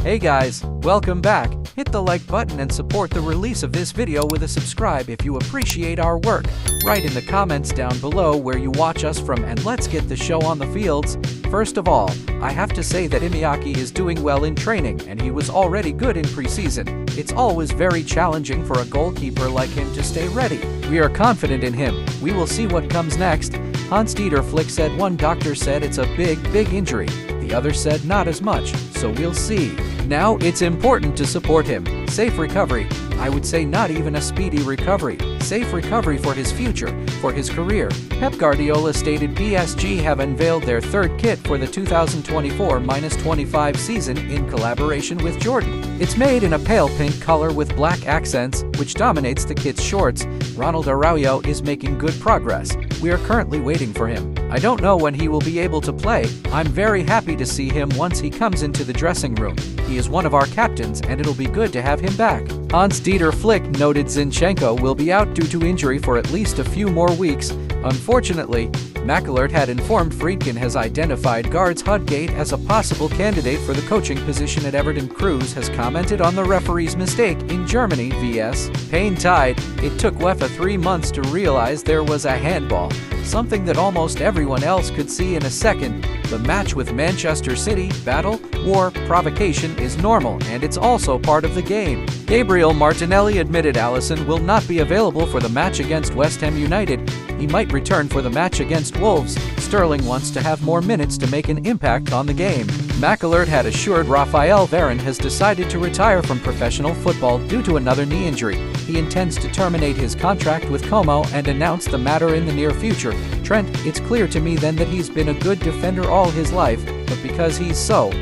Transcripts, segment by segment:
Hey guys, welcome back. Hit the like button and support the release of this video with a subscribe if you appreciate our work. Write in the comments down below where you watch us from and let's get the show on the fields. First of all, I have to say that MBAPPE is doing well in training and he was already good in preseason. It's always very challenging for a goalkeeper like him to stay ready. We are confident in him. We will see what comes next. Hans-Dieter Flick said one doctor said it's a big injury. The other said not as much, so we'll see. Now it's important to support him. Safe recovery. I would say not even a speedy recovery. Safe recovery for his future, for his career. Pep Guardiola stated PSG have unveiled their third kit for the 2024-25 season in collaboration with Jordan. It's made in a pale pink color with black accents, which dominates the kit's shorts. Ronald Araujo is making good progress. We are currently waiting for him. I don't know when he will be able to play. I'm very happy to see him once he comes into the dressing room. He is one of our captains and it'll be good to have him back. Hans-Dieter Flick noted Zinchenko will be out due to injury for at least a few more weeks. Unfortunately, McAlert had informed Friedkin has identified guards Hudgate as a possible candidate for the coaching position at Everton. Cruz has commented on the referee's mistake in Germany vs. Pain Tide. It took UEFA 3 months to realize there was a handball, something that almost everyone else could see in a second. The match with Manchester City, battle, war, provocation is normal and it's also part of the game. Gabriel Martinelli admitted Alisson will not be available for the match against West Ham United. He might return for the match against Wolves. Sterling wants to have more minutes to make an impact on the game. McAlert had assured Raphael Varane has decided to retire from professional football due to another knee injury. He intends to terminate his contract with Como and announce the matter in the near future. Trent, it's clear to me then that he's been a good defender all his life, but because he's so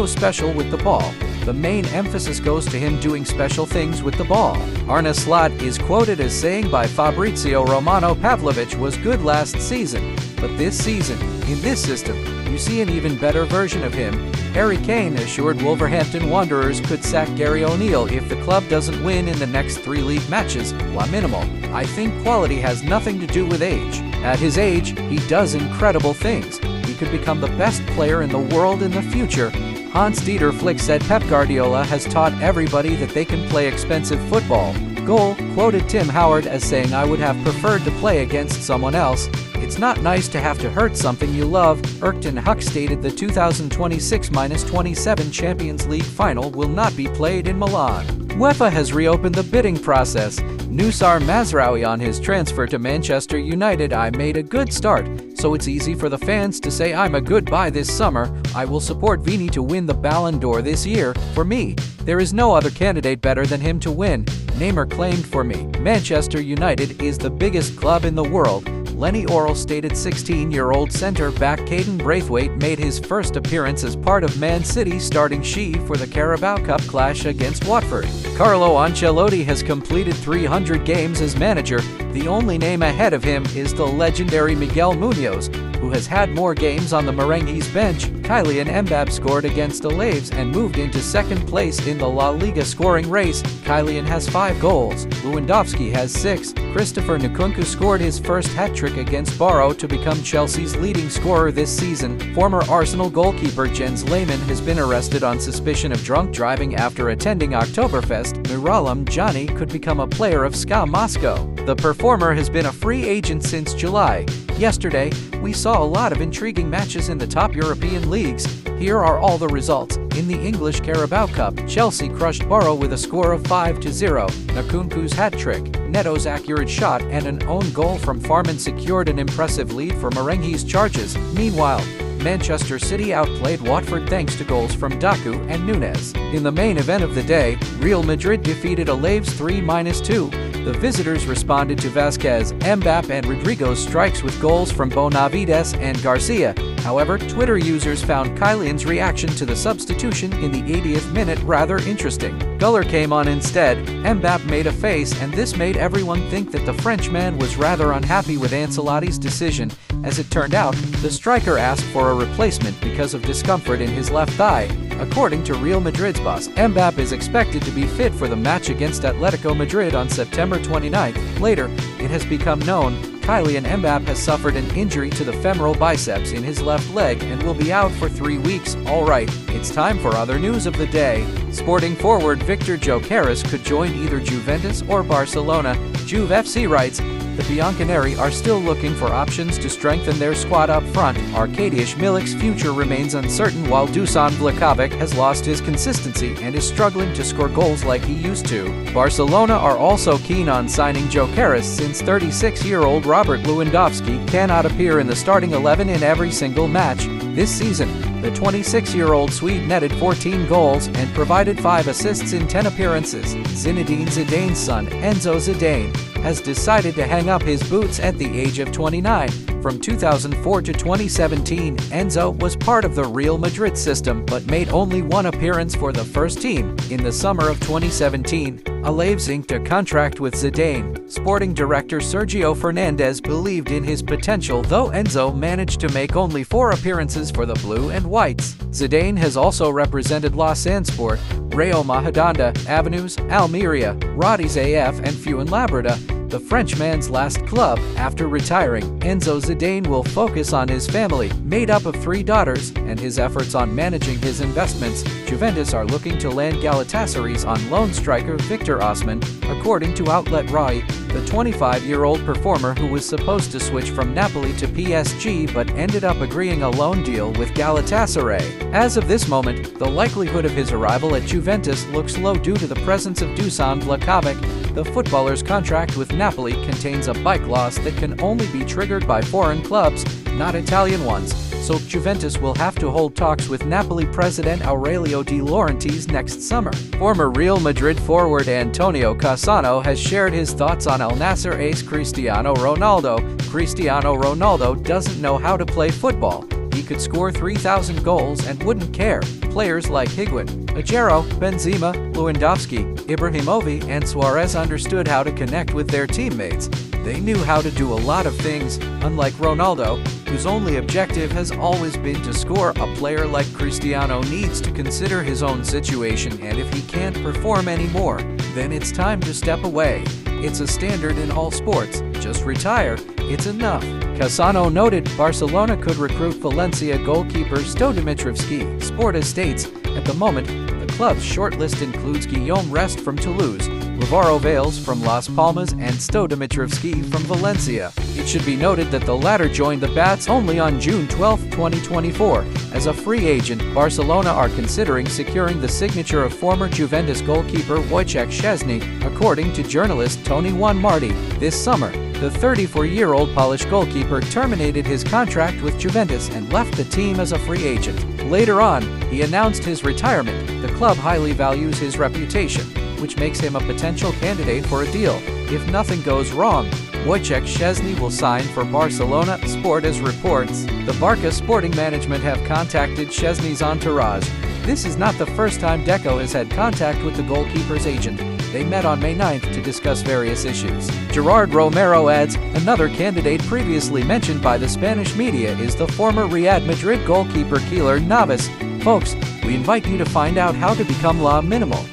special with the ball, the main emphasis goes to him doing special things with the ball. Arne Slot is quoted as saying by Fabrizio Romano Pavlovic was good last season, but this season, in this system, you see an even better version of him. Harry Kane assured Wolverhampton Wanderers could sack Gary O'Neill if the club doesn't win in the next 3 league matches. La minimal. I think quality has nothing to do with age. At his age, he does incredible things. He could become the best player in the world in the future. Hans-Dieter Flick said Pep Guardiola has taught everybody that they can play expensive football. Goal quoted Tim Howard as saying I would have preferred to play against someone else. It's not nice to have to hurt something you love. Erkten Huck stated the 2026-27 Champions League final will not be played in Milan. UEFA has reopened the bidding process. Nusar Mazraoui on his transfer to Manchester United. I made a good start, so it's easy for the fans to say I'm a good buy this summer. I will support Vini to win the Ballon d'Or this year. For me, there is no other candidate better than him to win. Neymar claimed for me, Manchester United is the biggest club in the world. Lenny Orel stated 16-year-old centre-back Caden Braithwaite made his first appearance as part of Man City starting for the Carabao Cup clash against Watford. Carlo Ancelotti has completed 300 games as manager. The only name ahead of him is the legendary Miguel Munoz, who has had more games on the Merengues bench. Kylian Mbappé scored against Alaves and moved into second place in the La Liga scoring race. Kylian has 5 goals. Lewandowski has 6. Christopher Nkunku scored his first hat-trick against Barrow to become Chelsea's leading scorer this season. Former Arsenal goalkeeper Jens Lehmann has been arrested on suspicion of drunk driving after attending Oktoberfest. Miralem Pjanic could become a player of SKA Moscow. The performer has been a free agent since July. Yesterday, we saw a lot of intriguing matches in the top European leagues. Here are all the results. In the English Carabao Cup, Chelsea crushed Barrow with a score of 5-0. Nkunku's hat-trick, Neto's accurate shot, and an own goal from Farman secured an impressive lead for Merengues Charges. Meanwhile, Manchester City outplayed Watford thanks to goals from Doku and Nunes. In the main event of the day, Real Madrid defeated Alaves 3-2. The visitors responded to Vázquez, Mbappé and Rodrigo's strikes with goals from Bonavides and Garcia. However, Twitter users found Kylian's reaction to the substitution in the 80th minute rather interesting. Guller came on instead, Mbappé made a face and this made everyone think that the Frenchman was rather unhappy with Ancelotti's decision. As it turned out, the striker asked for a replacement because of discomfort in his left thigh. According to Real Madrid's boss, MBAPPE is expected to be fit for the match against Atletico Madrid on September 29. Later, it has become known Kylian Mbappé has suffered an injury to the femoral biceps in his left leg and will be out for 3 weeks. Alright, it's time for other news of the day. Sporting forward Victor Gyökeres could join either Juventus or Barcelona. Juve FC writes, the Bianconeri are still looking for options to strengthen their squad up front. Arkadiusz Milik's future remains uncertain while Dusan Vlahovic has lost his consistency and is struggling to score goals like he used to. Barcelona are also keen on signing Gyökeres since 36-year-old Robert Lewandowski cannot appear in the starting 11 in every single match this season. The 26-year-old Swede netted 14 goals and provided 5 assists in 10 appearances. Zinedine Zidane's son, Enzo Zidane, has decided to hang up his boots at the age of 29. From 2004 to 2017, Enzo was part of the Real Madrid system but made only 1 appearance for the first team. In the summer of 2017, Alaves inked a contract with Zidane. Sporting director Sergio Fernandez believed in his potential, though Enzo managed to make only 4 appearances for the Blue and Whites. Zidane has also represented Lausanne-Sport, Rayo Majadahonda, Avenues, Almeria, Rodez AF and Fuenlabrada, the Frenchman's last club. After retiring, Enzo Zidane will focus on his family, made up of 3 daughters, and his efforts on managing his investments. Juventus are looking to land Galatasaray's on loan striker Victor Osimhen, according to outlet RAI. The 25-year-old performer, who was supposed to switch from Napoli to PSG but ended up agreeing a loan deal with Galatasaray. As of this moment, the likelihood of his arrival at Juventus looks low due to the presence of Dusan Vlahovic. The footballer's contract with Napoli contains a bike clause that can only be triggered by foreign clubs, not Italian ones, so Juventus will have to hold talks with Napoli president Aurelio De Laurentiis next summer. Former Real Madrid forward Antonio Cassano has shared his thoughts on Al Nassr ace Cristiano Ronaldo. Cristiano Ronaldo doesn't know how to play football. He could score 3,000 goals and wouldn't care. Players like Higuain, Agüero, Benzema, Lewandowski, Ibrahimovic and Suarez understood how to connect with their teammates. They knew how to do a lot of things, unlike Ronaldo, whose only objective has always been to score. A player like Cristiano needs to consider his own situation, and if he can't perform anymore, then it's time to step away. It's a standard in all sports. Just retire. It's enough. Cassano noted Barcelona could recruit Valencia goalkeeper Stodomitrovski. Sport states, at the moment, the club's shortlist includes Guillaume Rest from Toulouse, Alvaro Vales from Las Palmas and Stodomitrovski from Valencia. It should be noted that the latter joined the Bats only on June 12, 2024. As a free agent, Barcelona are considering securing the signature of former Juventus goalkeeper Wojciech Szczesny, according to journalist Tony Juan Marti. This summer, the 34-year-old Polish goalkeeper terminated his contract with Juventus and left the team as a free agent. Later on, he announced his retirement. The club highly values his reputation, which makes him a potential candidate for a deal. If nothing goes wrong, Wojciech Szczesny will sign for Barcelona. Sport as reports, the Barca sporting management have contacted Szczesny's entourage. This is not the first time Deco has had contact with the goalkeeper's agent. They met on May 9th to discuss various issues. Gerard Romero adds, another candidate previously mentioned by the Spanish media is the former Real Madrid goalkeeper Keylor Navas. Folks, we invite you to find out how to become La Minimal.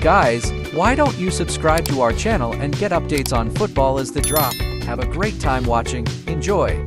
Guys, why don't you subscribe to our channel and get updates on football as they drop? Have a great time watching. Enjoy!